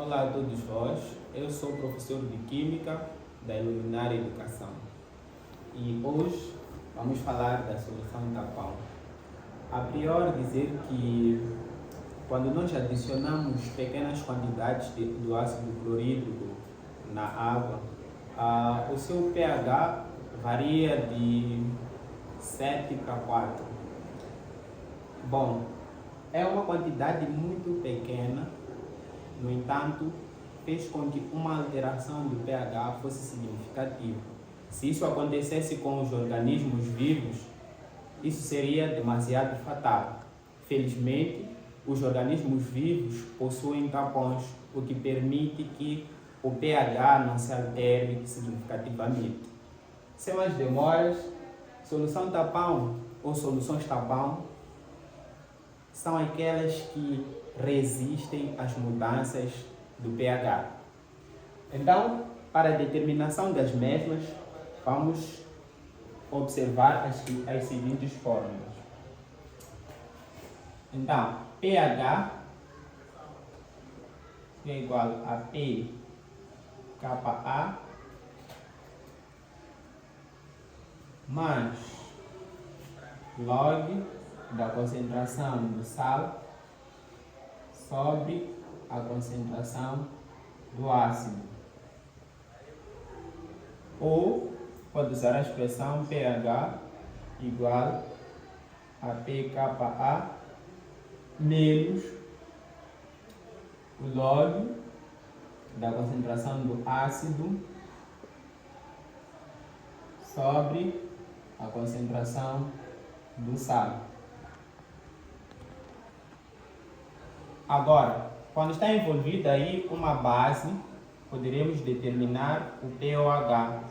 Olá a todos vós, eu sou o professor de Química da Iluminar Educação e hoje vamos falar da solução tapão. A priori dizer que quando nós adicionamos pequenas quantidades do ácido clorídrico na água, o seu pH varia de 7 para 4. Bom, é uma quantidade muito pequena, no entanto, fez com que uma alteração do pH fosse significativa. Se isso acontecesse com os organismos vivos, isso seria demasiado fatal. Felizmente, os organismos vivos possuem tapões, o que permite que o pH não se altere significativamente. Sem mais demoras, solução tapão ou soluções tapão são aquelas que resistem às mudanças do pH. Então, para a determinação das mesmas, vamos observar as seguintes fórmulas. Então, pH é igual a P Ka mais log da concentração do sal sobre a concentração do ácido. Ou pode usar a expressão pH igual a pKa menos o log da concentração do ácido sobre a concentração do sal. Agora, quando está envolvida aí uma base, poderemos determinar o pOH.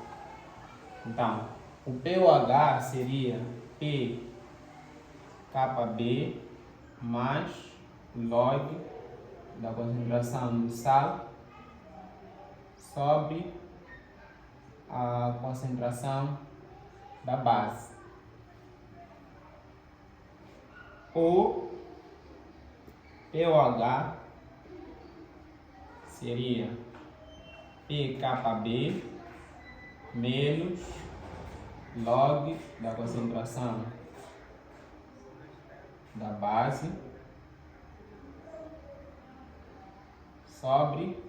Então, o pOH seria pKb mais log da concentração do sal sobre a concentração da base. Ou pOH seria pKb menos log da concentração da base sobre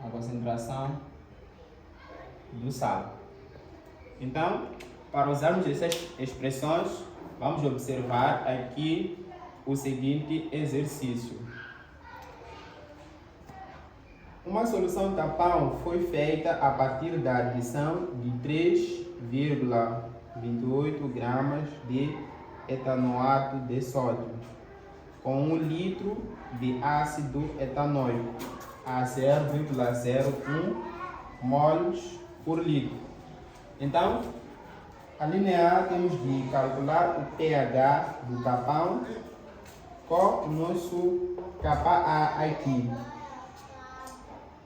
a concentração do sal. Então, para usarmos essas expressões, vamos observar aqui o seguinte exercício. Uma solução tapão foi feita a partir da adição de 3,28 gramas de etanoato de sódio com 1 litro de ácido etanóico a 0,01 mols por litro. Então, a linha A temos de calcular o pH do tapão com o nosso Ka aqui.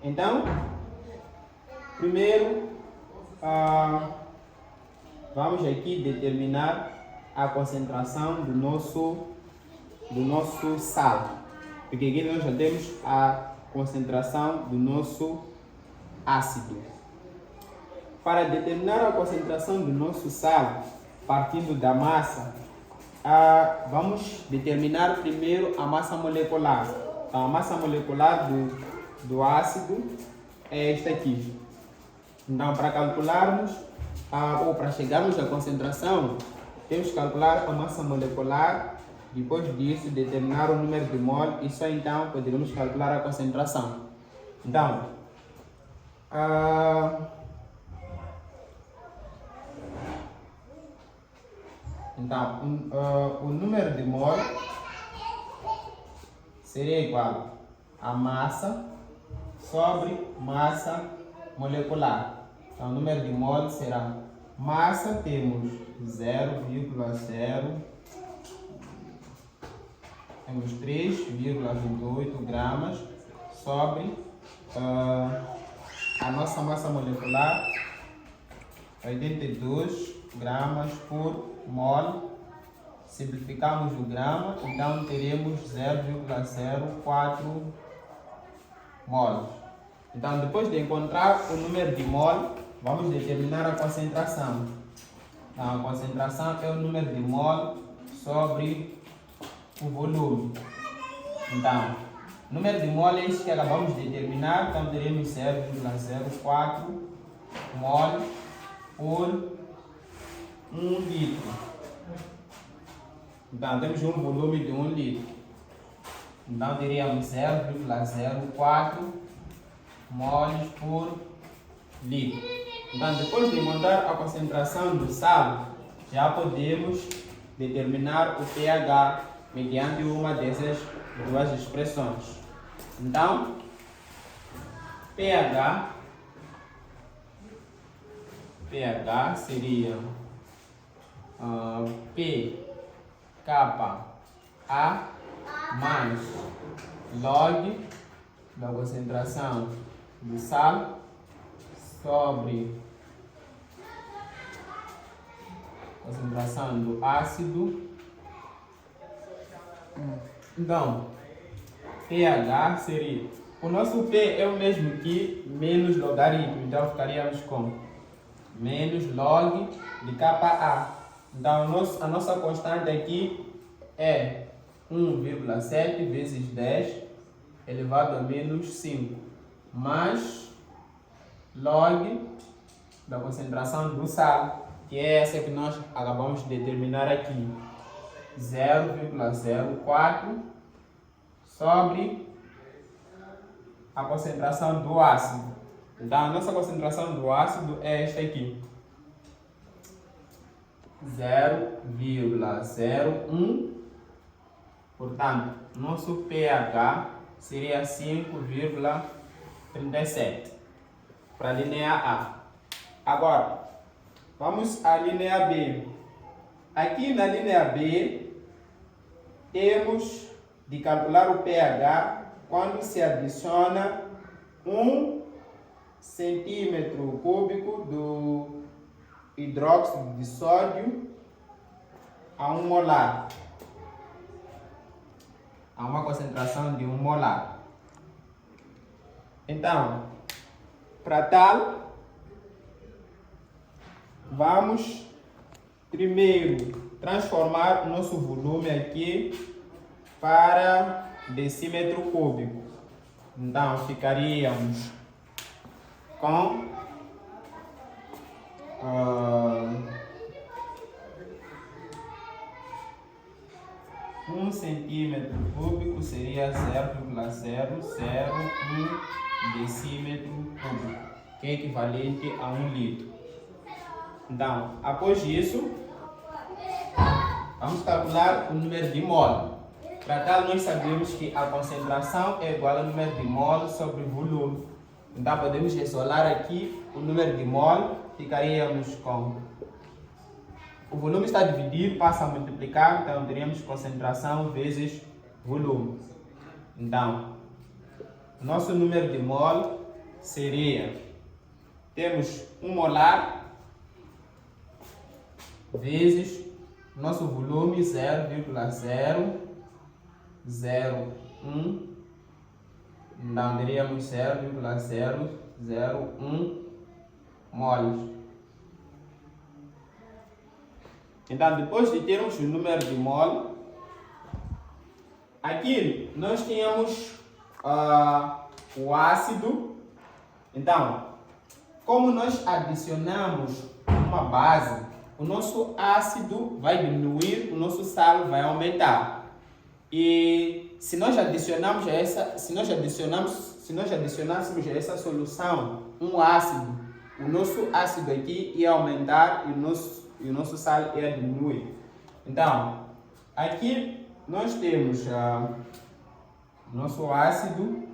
Então, primeiro, vamos aqui determinar a concentração do nosso sal. Porque aqui nós já temos a concentração do nosso ácido. Para determinar a concentração do nosso sal, partindo da massa, vamos determinar primeiro a massa molecular. Então, a massa molecular do ácido é esta aqui. Então, para calcularmos ou para chegarmos à concentração, temos que calcular a massa molecular. Depois disso, determinar o número de mol e só então poderemos calcular a concentração. Então, o número de mol seria igual a massa sobre massa molecular. Então, o número de mol será massa, temos 3,28 gramas sobre a nossa massa molecular, 82 gramas por mol. Simplificamos o grama, então teremos 0,04 moles. Então, depois de encontrar o número de mole, vamos determinar a concentração. Então, a concentração é o número de mole sobre o volume. Então, o número de mole é isso que acabamos de determinar. Então, teremos 0,04 mole por 1 litro. Então, temos um volume de 1 litro. Então, teríamos 0,04 moles por litro. Então, depois de encontrar a concentração do sal, já podemos determinar o pH mediante uma dessas duas expressões. Então, pH seria pKa mais log da concentração do sal sobre concentração do ácido. Então, pH seria, o nosso P é o mesmo que menos logaritmo, então ficaríamos com menos log de Ka. Então, a nossa constante aqui é 1,7 vezes 10 elevado a menos 5, mais log da concentração do sal, que é essa que nós acabamos de determinar aqui, 0,04 sobre a concentração do ácido. Então, a nossa concentração do ácido é esta aqui, 0,01. Portanto, nosso pH seria 5,37 para a linha A. Agora, vamos à linha B. Aqui na linha B, temos de calcular o pH quando se adiciona 1 centímetro cúbico do hidróxido de sódio a 1 molar, a uma concentração de 1 molar. Então, para tal, vamos primeiro transformar o nosso volume aqui para decímetro cúbico. Então, ficaríamos com 1 centímetro cúbico seria 0,001 decímetro cúbico, que é equivalente a 1 litro. Então, após isso, vamos calcular o número de mole. Para tal, nós sabemos que a concentração é igual ao número de mole sobre volume. Então, podemos isolar aqui o número de mole, ficaríamos com... O volume está dividido, passa a multiplicar, então teríamos concentração vezes volume. Então, nosso número de mole seria, temos 1 molar vezes nosso volume 0,001, então teríamos 0,001 moles. Então, depois de termos o número de mole, aqui nós tínhamos o ácido. Então, como nós adicionamos uma base, o nosso ácido vai diminuir, o nosso sal vai aumentar. E se nós adicionássemos a essa solução um ácido, o nosso ácido aqui ia aumentar e o nosso sal ia diminuir. Então, aqui nós temos nosso ácido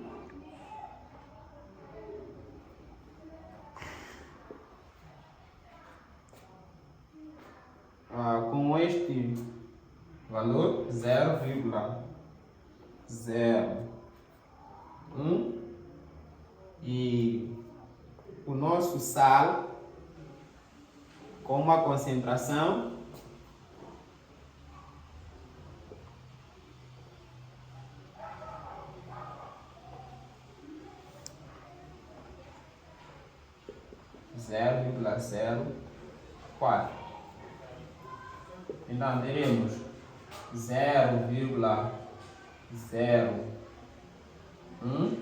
com este valor 0,01 e o nosso sal com uma concentração 0,04. Então, teremos 0,01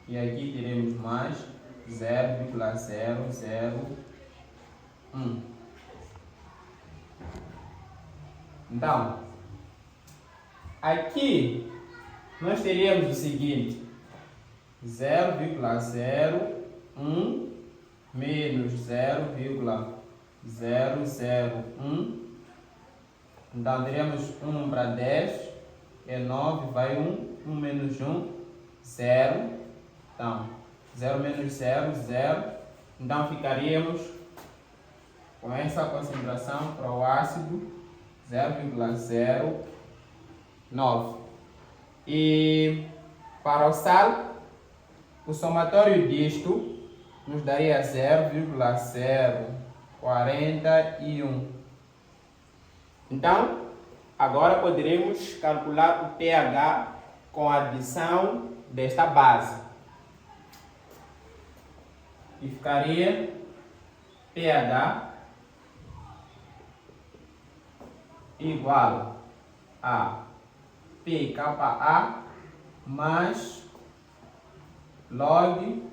e aqui teremos mais 0,001. Então, aqui nós teríamos o seguinte: 0,01 menos 0,001. Então, teremos 1 para 10, é 9, vai 1, 1 menos 1, 0. Então, 0 menos 0, 0. Então, ficaríamos com essa concentração para o ácido 0,09. E para o sal, o somatório disto nos daria 0,041. Então, agora poderemos calcular o pH com a adição desta base. E ficaria pH igual a pKa mais log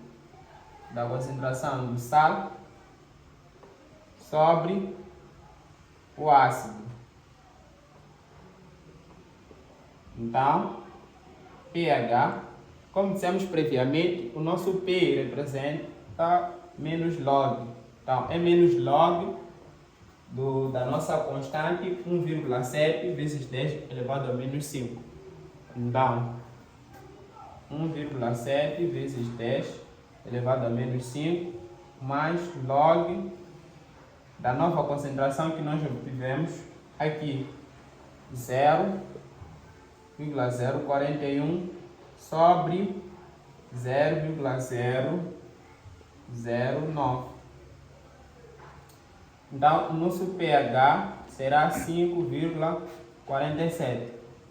da concentração do sal sobre o ácido. Então, pH, como dissemos previamente, o nosso P representa menos log. Então, é menos log da nossa constante 1,7 vezes 10 elevado a menos 5. Então, 1,7 vezes 10 elevado a menos 5 mais log da nova concentração que nós obtivemos aqui, 0,041 sobre 0,009. Então, o nosso pH será 5,47.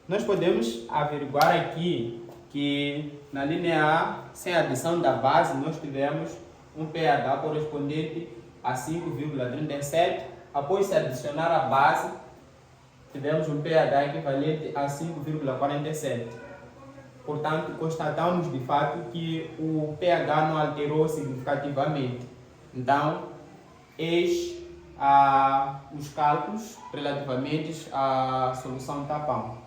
Nós podemos averiguar aqui que na linha A, sem adição da base, nós tivemos um pH correspondente a 5,37. Após se adicionar a base, tivemos um pH equivalente a 5,47. Portanto, constatamos de fato que o pH não alterou significativamente. Então, eis os cálculos relativamente à solução tapão.